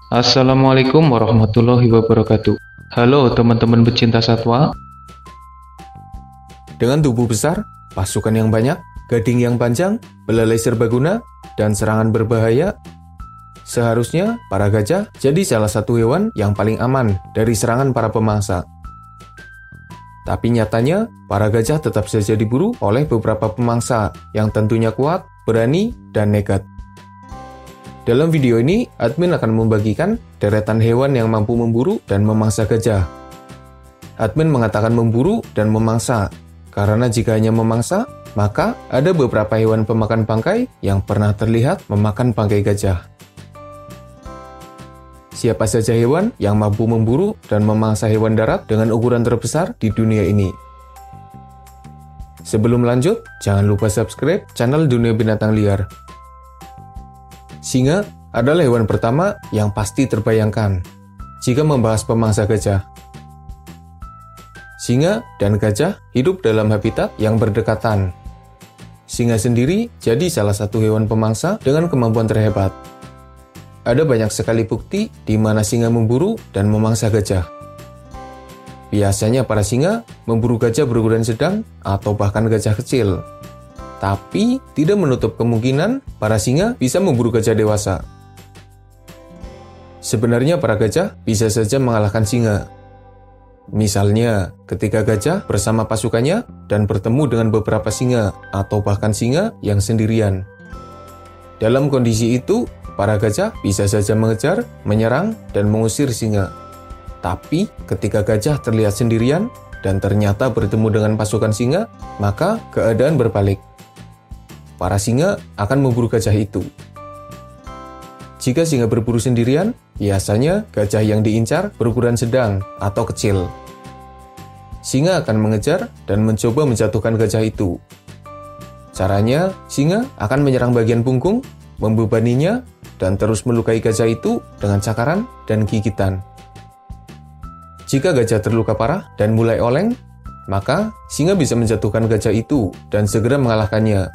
Assalamualaikum warahmatullahi wabarakatuh. Halo teman-teman pecinta satwa. Dengan tubuh besar, pasukan yang banyak, gading yang panjang, belalai serbaguna, dan serangan berbahaya, seharusnya para gajah jadi salah satu hewan yang paling aman dari serangan para pemangsa. Tapi nyatanya, para gajah tetap saja diburu oleh beberapa pemangsa yang tentunya kuat, berani, dan nekat. Dalam video ini, admin akan membagikan deretan hewan yang mampu memburu dan memangsa gajah. Admin mengatakan memburu dan memangsa, karena jika hanya memangsa, maka ada beberapa hewan pemakan bangkai yang pernah terlihat memakan bangkai gajah. Siapa saja hewan yang mampu memburu dan memangsa hewan darat dengan ukuran terbesar di dunia ini? Sebelum lanjut, jangan lupa subscribe channel Dunia Binatang Liar. Singa adalah hewan pertama yang pasti terbayangkan jika membahas pemangsa gajah. Singa dan gajah hidup dalam habitat yang berdekatan. Singa sendiri jadi salah satu hewan pemangsa dengan kemampuan terhebat. Ada banyak sekali bukti di mana singa memburu dan memangsa gajah. Biasanya para singa memburu gajah berukuran sedang atau bahkan gajah kecil. Tapi tidak menutup kemungkinan para singa bisa memburu gajah dewasa. Sebenarnya para gajah bisa saja mengalahkan singa. Misalnya, ketika gajah bersama pasukannya dan bertemu dengan beberapa singa atau bahkan singa yang sendirian. Dalam kondisi itu, para gajah bisa saja mengejar, menyerang, dan mengusir singa. Tapi, ketika gajah terlihat sendirian dan ternyata bertemu dengan pasukan singa, maka keadaan berbalik. Para singa akan memburu gajah itu. Jika singa berburu sendirian, biasanya gajah yang diincar berukuran sedang atau kecil. Singa akan mengejar dan mencoba menjatuhkan gajah itu. Caranya, singa akan menyerang bagian punggung, membebaninya, dan terus melukai gajah itu dengan cakaran dan gigitan. Jika gajah terluka parah dan mulai oleng, maka singa bisa menjatuhkan gajah itu dan segera mengalahkannya.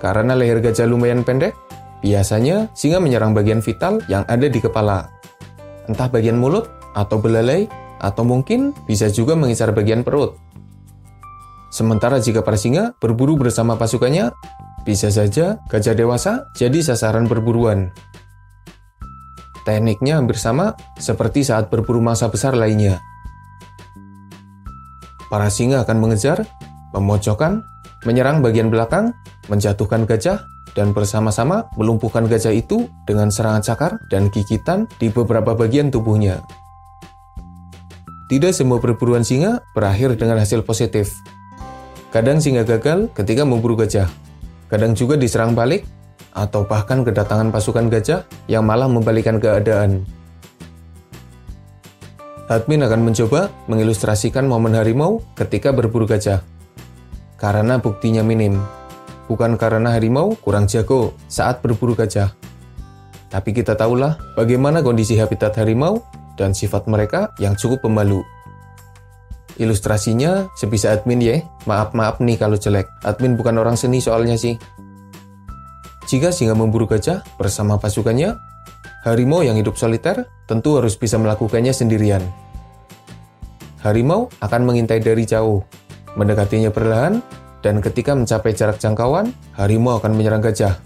Karena leher gajah lumayan pendek, biasanya singa menyerang bagian vital yang ada di kepala. Entah bagian mulut atau belalai, atau mungkin bisa juga mengincar bagian perut. Sementara jika para singa berburu bersama pasukannya, bisa saja gajah dewasa jadi sasaran perburuan. Tekniknya hampir sama seperti saat berburu mangsa besar lainnya. Para singa akan mengejar, memojokkan, menyerang bagian belakang, menjatuhkan gajah, dan bersama-sama melumpuhkan gajah itu dengan serangan cakar dan gigitan di beberapa bagian tubuhnya. Tidak semua perburuan singa berakhir dengan hasil positif. Kadang singa gagal ketika memburu gajah. Kadang juga diserang balik, atau bahkan kedatangan pasukan gajah yang malah membalikkan keadaan. Admin akan mencoba mengilustrasikan momen harimau ketika berburu gajah. Karena buktinya minim. Bukan karena harimau kurang jago saat berburu gajah. Tapi kita tahulah bagaimana kondisi habitat harimau dan sifat mereka yang cukup pemalu. Ilustrasinya sebisa admin ya. Maaf nih kalau jelek. Admin bukan orang seni soalnya sih. Jika singa memburu gajah bersama pasukannya, harimau yang hidup soliter tentu harus bisa melakukannya sendirian. Harimau akan mengintai dari jauh, mendekatinya perlahan, dan ketika mencapai jarak jangkauan, harimau akan menyerang gajah.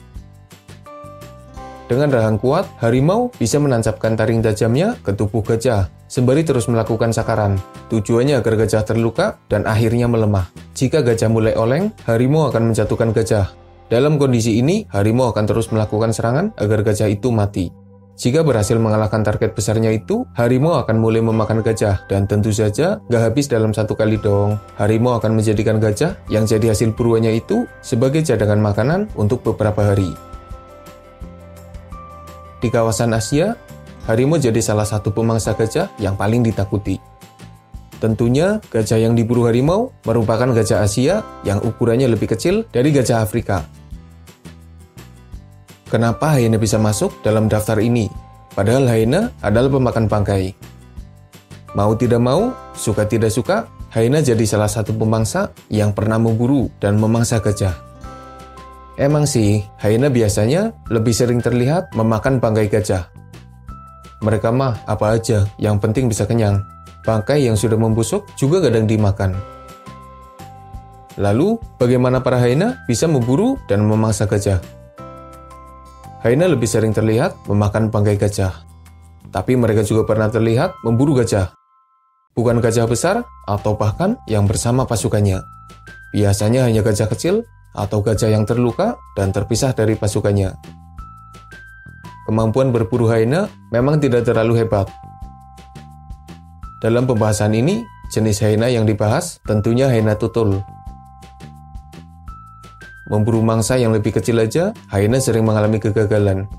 Dengan rahang kuat, harimau bisa menancapkan taring tajamnya ke tubuh gajah, sembari terus melakukan cakaran. Tujuannya agar gajah terluka dan akhirnya melemah. Jika gajah mulai oleng, harimau akan menjatuhkan gajah. Dalam kondisi ini, harimau akan terus melakukan serangan agar gajah itu mati. Jika berhasil mengalahkan target besarnya itu, harimau akan mulai memakan gajah. Dan tentu saja, gak habis dalam satu kali dong. Harimau akan menjadikan gajah yang jadi hasil buruannya itu sebagai cadangan makanan untuk beberapa hari. Di kawasan Asia, harimau jadi salah satu pemangsa gajah yang paling ditakuti. Tentunya, gajah yang diburu harimau merupakan gajah Asia yang ukurannya lebih kecil dari gajah Afrika. Kenapa hyena bisa masuk dalam daftar ini? Padahal hyena adalah pemakan bangkai. Mau tidak mau, suka tidak suka, hyena jadi salah satu pemangsa yang pernah memburu dan memangsa gajah. Emang sih, hyena biasanya lebih sering terlihat memakan bangkai gajah. Mereka mah apa aja, yang penting bisa kenyang. Bangkai yang sudah membusuk juga kadang dimakan. Lalu, bagaimana para hyena bisa memburu dan memangsa gajah? Hyena lebih sering terlihat memakan bangkai gajah. Tapi mereka juga pernah terlihat memburu gajah. Bukan gajah besar atau bahkan yang bersama pasukannya. Biasanya hanya gajah kecil atau gajah yang terluka dan terpisah dari pasukannya. Kemampuan berburu hyena memang tidak terlalu hebat. Dalam pembahasan ini, jenis hyena yang dibahas tentunya hyena tutul. Memburu mangsa yang lebih kecil aja, hyena sering mengalami kegagalan.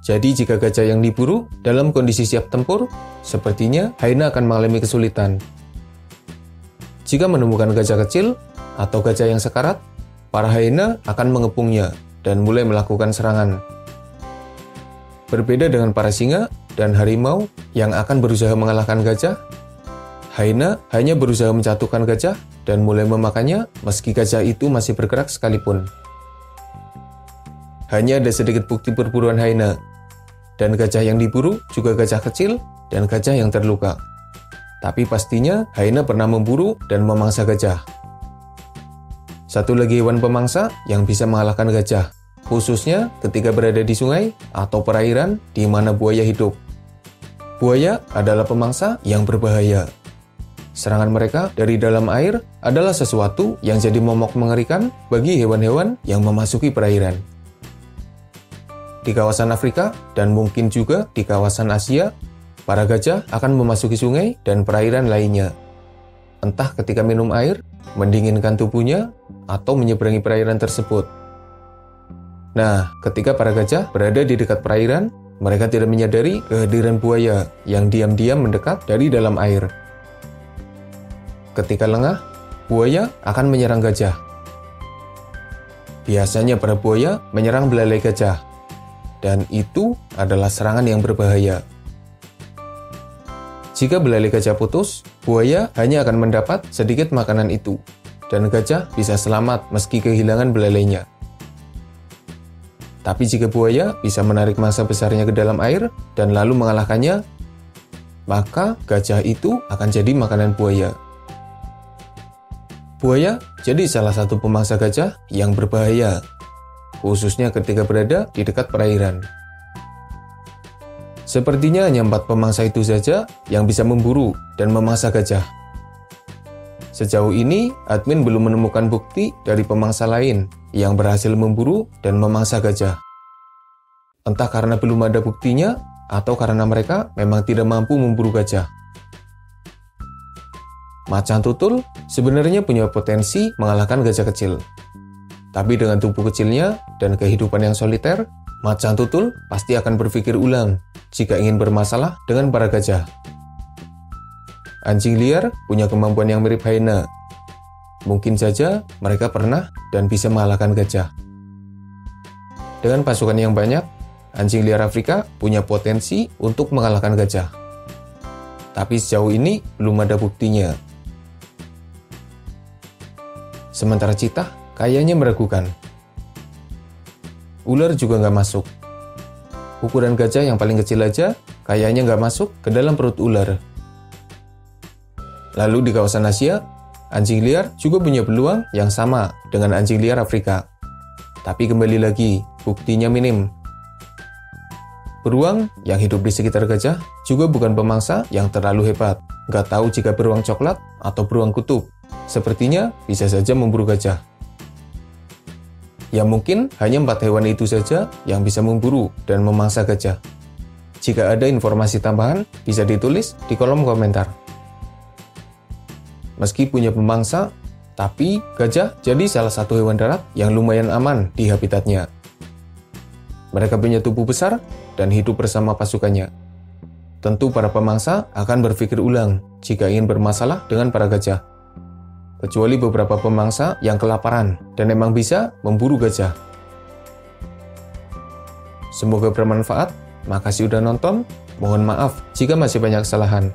Jadi jika gajah yang diburu dalam kondisi siap tempur, sepertinya hyena akan mengalami kesulitan. Jika menemukan gajah kecil atau gajah yang sekarat, para hyena akan mengepungnya dan mulai melakukan serangan. Berbeda dengan para singa dan harimau yang akan berusaha mengalahkan gajah, hyena hanya berusaha menjatuhkan gajah dan mulai memakannya meski gajah itu masih bergerak sekalipun. Hanya ada sedikit bukti perburuan hyena, dan gajah yang diburu juga gajah kecil dan gajah yang terluka. Tapi pastinya hyena pernah memburu dan memangsa gajah. Satu lagi hewan pemangsa yang bisa mengalahkan gajah, khususnya ketika berada di sungai atau perairan di mana buaya hidup. Buaya adalah pemangsa yang berbahaya. Serangan mereka dari dalam air adalah sesuatu yang jadi momok mengerikan bagi hewan-hewan yang memasuki perairan. Di kawasan Afrika dan mungkin juga di kawasan Asia, para gajah akan memasuki sungai dan perairan lainnya. Entah ketika minum air, mendinginkan tubuhnya, atau menyeberangi perairan tersebut. Nah, ketika para gajah berada di dekat perairan, mereka tidak menyadari kehadiran buaya yang diam-diam mendekat dari dalam air. Ketika lengah, buaya akan menyerang gajah. Biasanya para buaya menyerang belalai gajah, dan itu adalah serangan yang berbahaya. Jika belalai gajah putus, buaya hanya akan mendapat sedikit makanan itu, dan gajah bisa selamat meski kehilangan belalainya. Tapi jika buaya bisa menarik mangsa besarnya ke dalam air dan lalu mengalahkannya, maka gajah itu akan jadi makanan buaya. Buaya jadi salah satu pemangsa gajah yang berbahaya, khususnya ketika berada di dekat perairan. Sepertinya hanya 4 pemangsa itu saja yang bisa memburu dan memangsa gajah. Sejauh ini, admin belum menemukan bukti dari pemangsa lain yang berhasil memburu dan memangsa gajah. Entah karena belum ada buktinya, atau karena mereka memang tidak mampu memburu gajah. Macan tutul sebenarnya punya potensi mengalahkan gajah kecil. Tapi dengan tubuh kecilnya dan kehidupan yang soliter, macan tutul pasti akan berpikir ulang jika ingin bermasalah dengan para gajah. Anjing liar punya kemampuan yang mirip hyena. Mungkin saja mereka pernah dan bisa mengalahkan gajah. Dengan pasukan yang banyak, anjing liar Afrika punya potensi untuk mengalahkan gajah. Tapi sejauh ini belum ada buktinya. Sementara citah kayaknya meragukan. Ular juga nggak masuk. Ukuran gajah yang paling kecil aja kayaknya nggak masuk ke dalam perut ular. Lalu di kawasan Asia, anjing liar juga punya peluang yang sama dengan anjing liar Afrika. Tapi kembali lagi, buktinya minim. Beruang yang hidup di sekitar gajah juga bukan pemangsa yang terlalu hebat. Nggak tahu jika beruang coklat atau beruang kutub. Sepertinya bisa saja memburu gajah. Ya mungkin hanya 4 hewan itu saja yang bisa memburu dan memangsa gajah. Jika ada informasi tambahan, bisa ditulis di kolom komentar. Meski punya pemangsa, tapi gajah jadi salah satu hewan darat yang lumayan aman di habitatnya. Mereka punya tubuh besar dan hidup bersama pasukannya. Tentu para pemangsa akan berpikir ulang jika ingin bermasalah dengan para gajah. Kecuali beberapa pemangsa yang kelaparan dan emang bisa memburu gajah. Semoga bermanfaat. Makasih udah nonton. Mohon maaf jika masih banyak kesalahan.